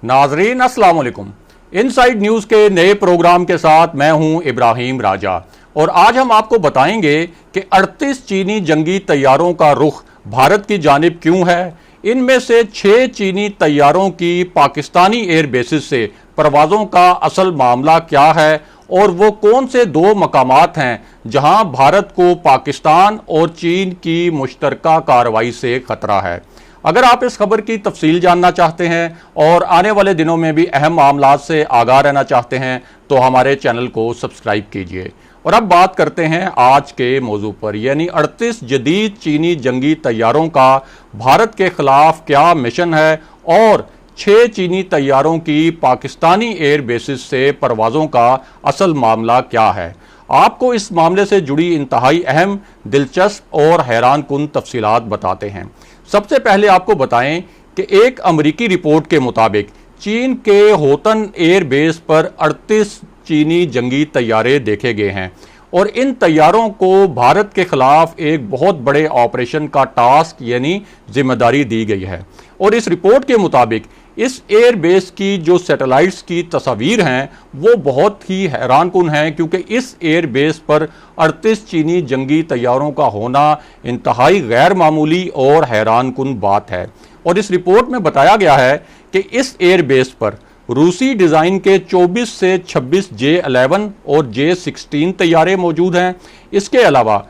नाजरीन अस्सलाम वालेकुम। इनसाइड न्यूज़ के नए प्रोग्राम के साथ मैं हूं इब्राहिम राजा और आज हम आपको बताएंगे कि 38 चीनी जंगी तैयारों का रुख भारत की जानिब क्यों है। इनमें से 6 चीनी तैयारों की पाकिस्तानी एयर बेसिस से परवाज़ों का असल मामला क्या है और वो कौन से 2 मकामात हैं जहां भारत को पाकिस्तान और चीन की मुश्तरका कार्रवाई से खतरा है। अगर आप इस खबर की तफसील जानना चाहते हैं और आने वाले दिनों में भी अहम मामलात से आगाह रहना चाहते हैं तो हमारे चैनल को सब्सक्राइब कीजिए। और अब बात करते हैं आज के मौजू पर, यानी 38 जदीद चीनी जंगी तैयारों का भारत के खिलाफ क्या मिशन है और 6 चीनी तैयारों की पाकिस्तानी एयर बेसिस से परवाज़ों का असल मामला क्या है। आपको इस मामले से जुड़ी इंतहाई अहम, दिलचस्प और हैरान कुन तफसीलात बताते हैं। सबसे पहले आपको बताएं कि एक अमरीकी रिपोर्ट के मुताबिक चीन के होतन एयर बेस पर 38 चीनी जंगी तैयारे देखे गए हैं और इन तैयारों को भारत के खिलाफ एक बहुत बड़े ऑपरेशन का टास्क यानी जिम्मेदारी दी गई है। और इस रिपोर्ट के मुताबिक इस एयर बेस की जो सैटेलाइट्स की तस्वीर हैं वो बहुत ही हैरान कुन हैं, क्योंकि इस एयर बेस पर 38 चीनी जंगी तैयारों का होना इंतहाई गैर मामूली और हैरान कुन बात है। और इस रिपोर्ट में बताया गया है कि इस एयर बेस पर रूसी डिज़ाइन के 24 से 26 J-11 और J-16 तैयारे मौजूद हैं। इसके अलावा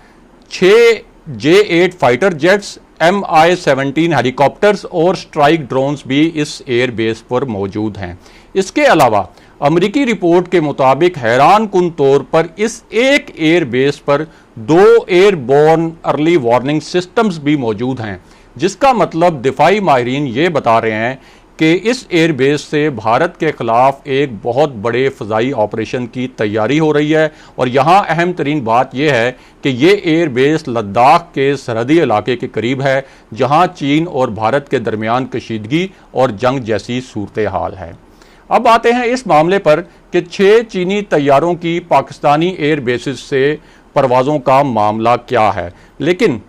6 J-8 fighter jets, Mi-17 helicopters और स्ट्राइक ड्रोन्स भी इस एयर बेस पर मौजूद हैं। इसके अलावा अमरीकी रिपोर्ट के मुताबिक हैरान कुन तौर पर इस एक एयर बेस पर 2 एयरबोर्न अर्ली वार्निंग सिस्टम्स भी मौजूद हैं, जिसका मतलब दिफाई माहिरीन ये बता रहे हैं कि इस एयर बेस से भारत के खिलाफ एक बहुत बड़े फ़ज़ाई ऑपरेशन की तैयारी हो रही है। और यहाँ अहम तरीन बात यह है कि ये एयर बेस लद्दाख के सरहदी इलाके के करीब है, जहाँ चीन और भारत के दरमियान कशीदगी और जंग जैसी सूरत हाल है। अब आते हैं इस मामले पर कि 6 चीनी तैयारों की पाकिस्तानी एयर बेसिस से परवाज़ों का मामला क्या है। लेकिन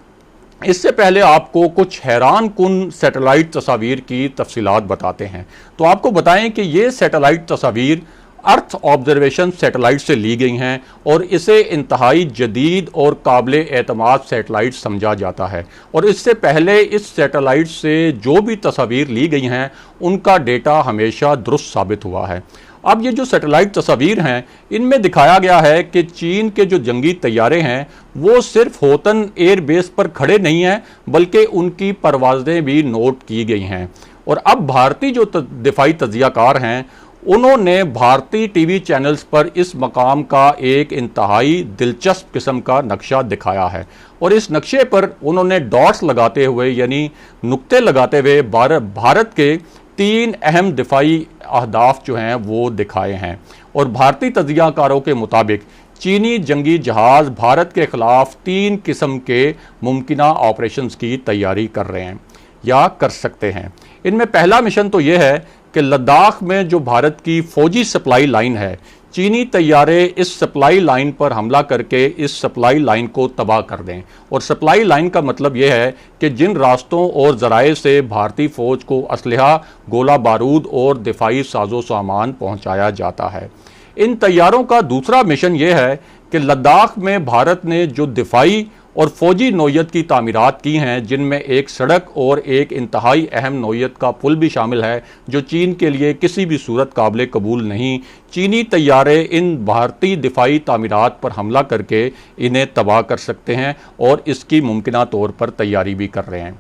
इससे पहले आपको कुछ हैरान कुन सैटेलाइट तस्वीर की तफसीलात बताते हैं। तो आपको बताएं कि ये सैटेलाइट तस्वीर अर्थ ऑब्जर्वेशन सैटेलाइट से ली गई हैं और इसे इंतहाई जदीद और काबिल एतमाद सैटेलाइट समझा जाता है। और इससे पहले इस सैटेलाइट से जो भी तस्वीर ली गई हैं उनका डेटा हमेशा दुरुस्त साबित हुआ है। अब ये जो सैटेलाइट तस्वीर हैं इनमें दिखाया गया है कि चीन के जो जंगी तैयारे हैं वो सिर्फ होतन एयर बेस पर खड़े नहीं हैं, बल्कि उनकी परवाज़ें भी नोट की गई हैं। और अब भारतीय जो दिफाई तज्ज़ियाकार हैं उन्होंने भारतीय टीवी चैनल्स पर इस मकाम का एक इंतहाई दिलचस्प किस्म का नक्शा दिखाया है। और इस नक्शे पर उन्होंने डॉट्स लगाते हुए यानी नुक्ते लगाते हुए भारत के 3 अहम दिफाई अहदाफ जो हैं वो दिखाए हैं। और भारतीय तज्ज़ियाकारों के मुताबिक चीनी जंगी जहाज़ भारत के खिलाफ 3 किस्म के मुमकिना ऑपरेशंस की तैयारी कर रहे हैं या कर सकते हैं। इनमें पहला मिशन तो यह है कि लद्दाख में जो भारत की फौजी सप्लाई लाइन है, चीनी तैयारे इस सप्लाई लाइन पर हमला करके इस सप्लाई लाइन को तबाह कर दें। और सप्लाई लाइन का मतलब यह है कि जिन रास्तों और ज़राए से भारतीय फ़ौज को असलहा, गोला बारूद और दिफाई साजो सामान पहुँचाया जाता है। इन तैयारों का दूसरा मिशन यह है कि लद्दाख में भारत ने जो दिफाई और फौजी नौयत की तामीरात की हैं, जिनमें एक सड़क और एक इंतहाई अहम नौयत का पुल भी शामिल है, जो चीन के लिए किसी भी सूरत काबिल कबूल नहीं। चीनी तैयारे इन भारतीय दिफाई तामीरात पर हमला करके इन्हें तबाह कर सकते हैं और इसकी मुमकिना तौर पर तैयारी भी कर रहे हैं।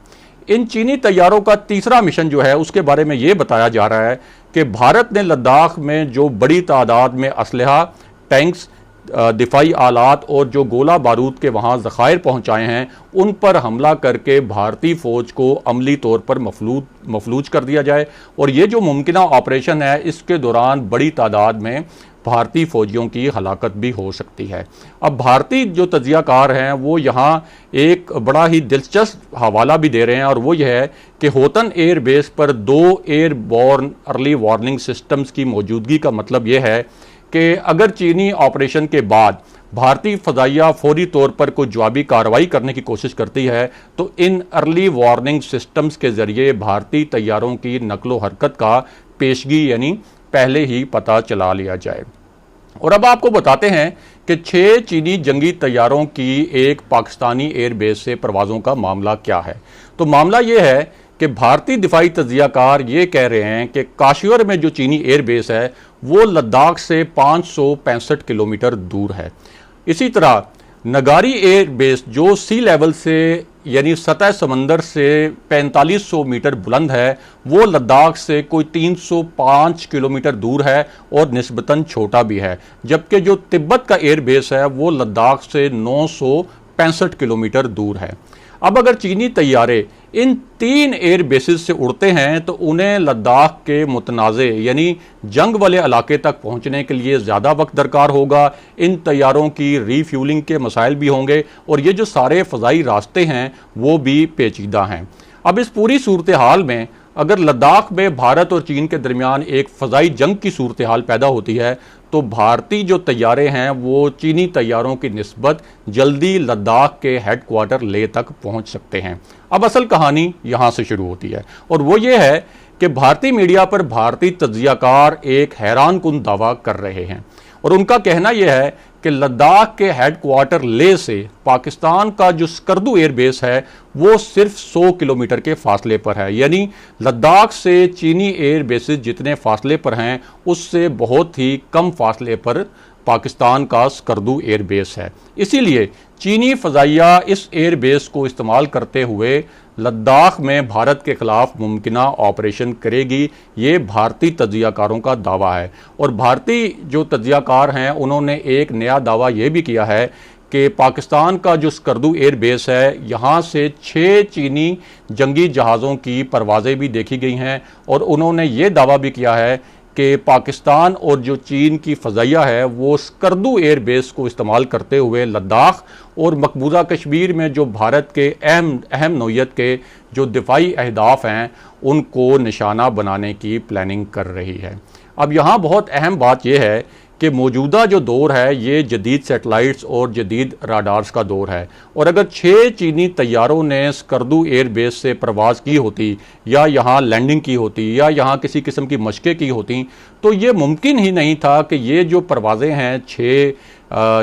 इन चीनी तैयारों का तीसरा मिशन जो है उसके बारे में ये बताया जा रहा है कि भारत ने लद्दाख में जो बड़ी तादाद में असलहा, टैंक्स, दिफाई आलात और जो गोला बारूद के वहाँ ज़खायर पहुँचाए हैं उन पर हमला करके भारतीय फ़ौज को अमली तौर पर मफलूज कर दिया जाए। और ये जो मुमकिना ऑपरेशन है इसके दौरान बड़ी तादाद में भारतीय फ़ौजियों की हलाकत भी हो सकती है। अब भारतीय जो तज्ज़ियाकार हैं वो यहाँ एक बड़ा ही दिलचस्प हवाला भी दे रहे हैं और वो यह है कि होतन एयर बेस पर 2 एयरबोर्न अर्ली वार्निंग सिस्टम्स की मौजूदगी का मतलब यह है कि अगर चीनी ऑपरेशन के बाद भारतीय फ़ज़ाइया फौरी तौर पर कोई जवाबी कार्रवाई करने की कोशिश करती है तो इन अर्ली वार्निंग सिस्टम्स के ज़रिए भारतीय तैयारों की नकलो हरकत का पेशगी यानी पहले ही पता चला लिया जाए। और अब आपको बताते हैं कि 6 चीनी जंगी तैयारों की एक पाकिस्तानी एयरबेस से परवाज़ों का मामला क्या है। तो मामला यह है कि भारतीय दिफाई तज्जियाकार ये कह रहे हैं कि काश्मीर में जो चीनी एयरबेस है वो लद्दाख से 565 किलोमीटर दूर है। इसी तरह नगारी एयरबेस जो सी लेवल से यानी सतह समंदर से 4500 मीटर बुलंद है वो लद्दाख से कोई 305 किलोमीटर दूर है और निस्बतन छोटा भी है, जबकि जो तिब्बत का एयरबेस है वो लद्दाख से 965 किलोमीटर दूर है। अब अगर चीनी तैयारे इन 3 एयर बेसिस से उड़ते हैं तो उन्हें लद्दाख के मुतनाज़े यानी जंग वाले इलाके तक पहुंचने के लिए ज़्यादा वक्त दरकार होगा। इन तैयारों की रीफ्यूलिंग के मसाइल भी होंगे और ये जो सारे फ़ज़ाई रास्ते हैं वो भी पेचीदा हैं। अब इस पूरी सूरत हाल में अगर लद्दाख में भारत और चीन के दरमियान एक फ़ज़ाई जंग की सूरत हाल पैदा होती है तो भारतीय जो तैयारे हैं वो चीनी तैयारों की निस्बत जल्दी लद्दाख के हेडक्वार्टर लेह तक पहुंच सकते हैं। अब असल कहानी यहां से शुरू होती है और वो ये है कि भारतीय मीडिया पर भारतीय तज्जियाकार एक हैरान कुन दावा कर रहे हैं और उनका कहना यह है कि लद्दाख के हेडक्वार्टर लेह से पाकिस्तान का जो स्कर्दू एयरबेस है वो सिर्फ 100 किलोमीटर के फासले पर है, यानी लद्दाख से चीनी एयरबेसेस जितने फासले पर हैं उससे बहुत ही कम फासले पर पाकिस्तान का स्कर्दू एयरबेस है। इसीलिए चीनी फ़ज़ाइया इस एयरबेस को इस्तेमाल करते हुए लद्दाख में भारत के खिलाफ मुमकिना ऑपरेशन करेगी, ये भारतीय तज्जियाकारों का दावा है। और भारतीय जो तज्जियाकार हैं उन्होंने एक नया दावा ये भी किया है कि पाकिस्तान का जो स्कर्दू एयरबेस है यहाँ से 6 चीनी जंगी जहाज़ों की परवाज़ें भी देखी गई हैं और उन्होंने ये दावा भी किया है कि पाकिस्तान और जो चीन की फ़ज़ाइया है वो स्कर्दू एयरबेस को इस्तेमाल करते हुए लद्दाख और मकबूजा कश्मीर में जो भारत के अहम नौइयत के जो दिफाई अहदाफ हैं उनको निशाना बनाने की प्लानिंग कर रही है। अब यहाँ बहुत अहम बात यह है कि मौजूदा जो दौर है ये जदीद सैटेलाइट्स और जदीद राडार्स का दौर है और अगर 6 चीनी तैयारों ने स्कर्दू एयरबेस से परवाज़ की होती या यहाँ लैंडिंग की होती या यहाँ किसी किस्म की मशक़ें की होती तो ये मुमकिन ही नहीं था कि ये जो परवाज़ें हैं 6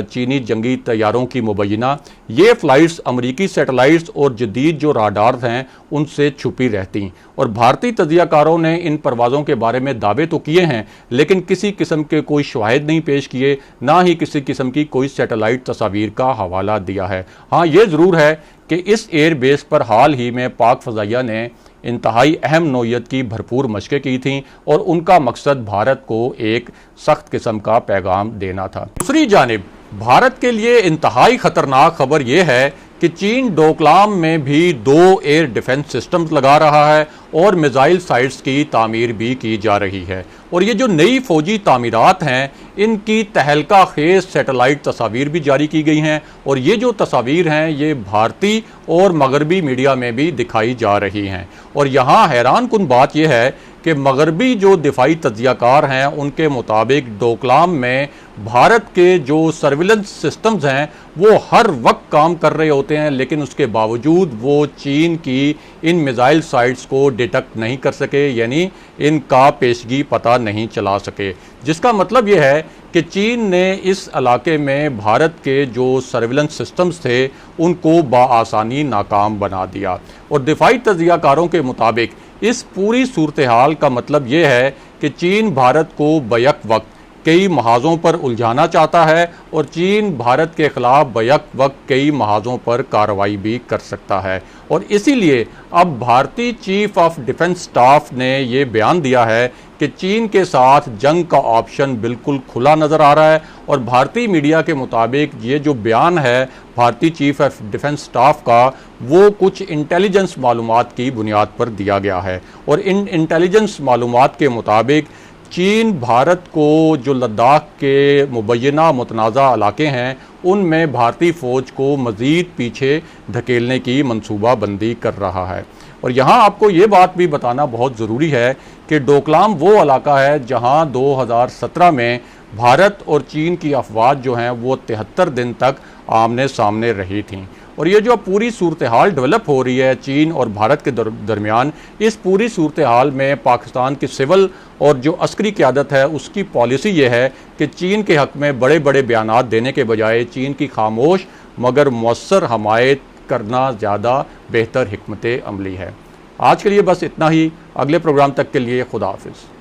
चीनी जंगी तैयारों की मुबैना ये फ़्लाइट्स अमरीकी सैटेलाइट्स और जदीद जो राडार्स हैं उनसे छुपी रहती। और भारतीय तज्जियाकारों ने इन परवाज़ों के बारे में दावे तो किए हैं लेकिन किसी किस्म के कोई शवाहिद नहीं पेश किए, ना ही किसी किस्म की कोई सैटेलाइट तस्वीर का हवाला दिया है। हाँ, ये ज़रूर है कि इस एयरबेस पर हाल ही में पाक फ़ज़ाइया ने इंतहाई अहम नौइयत की भरपूर मशक़ें की थीं और उनका मकसद भारत को एक सख्त किस्म का पैगाम देना था। दूसरी जानिब भारत के लिए इंतहाई ख़तरनाक खबर यह है कि चीन डोकलाम में भी 2 एयर डिफेंस सिस्टम्स लगा रहा है और मिसाइल साइट्स की तामीर भी की जा रही है। और ये जो नई फ़ौजी तामीरात हैं इनकी तहलका खेज सैटेलाइट तस्वीर भी जारी की गई हैं और ये जो तस्वीर हैं ये भारतीय और मगरबी मीडिया में भी दिखाई जा रही हैं। और यहाँ हैरान कुन बात यह है कि मगरबी जो दिफाई तज्जियाकार हैं उनके मुताबिक डोकलाम में भारत के जो सर्विलेंस सिस्टम्स हैं वो हर वक्त काम कर रहे होते हैं, लेकिन उसके बावजूद वो चीन की इन मिसाइल साइट्स को डिटेक्ट नहीं कर सके, यानी इनका पेशगी पता नहीं चला सके। जिसका मतलब ये है कि चीन ने इस इलाके में भारत के जो सर्विलेंस सिस्टम्स थे उनको बाआसानी नाकाम बना दिया। और दिफाई तज्जियाकारों के मुताबिक इस पूरी सूरत हाल का मतलब ये है कि चीन भारत को बैक वक्त कई महाजों पर उलझाना चाहता है और चीन भारत के खिलाफ बैक वक्त कई महाजों पर कार्रवाई भी कर सकता है। और इसीलिए अब भारतीय चीफ ऑफ डिफेंस स्टाफ ने ये बयान दिया है कि चीन के साथ जंग का ऑप्शन बिल्कुल खुला नज़र आ रहा है। और भारतीय मीडिया के मुताबिक ये जो बयान है भारतीय चीफ ऑफ डिफेंस स्टाफ का वो कुछ इंटेलिजेंस मालूमात की बुनियाद पर दिया गया है। और इन इंटेलिजेंस मालूमात के मुताबिक चीन भारत को जो लद्दाख के मुबैना मुतनाज़ा इलाके हैं उनमें भारतीय फ़ौज को मज़ीद पीछे धकेलने की मनसूबाबंदी कर रहा है। और यहाँ आपको ये बात भी बताना बहुत ज़रूरी है कि डोकलाम वो इलाका है जहाँ 2017 में भारत और चीन की अफवाज जो हैं वो 73 दिन तक आमने सामने रही थीं। और ये जो पूरी सूरत हाल डेवलप हो रही है चीन और भारत के दरमियान, इस पूरी सूरत हाल में पाकिस्तान की सिविल और जो अस्करी क़यादत है उसकी पॉलिसी ये है कि चीन के हक़ में बड़े बड़े बयानात देने के बजाय चीन की खामोश मगर मौसर हमायत करना ज़्यादा बेहतर हिकमत अमली है। आज के लिए बस इतना ही। अगले प्रोग्राम तक के लिए खुदा हाफिज़।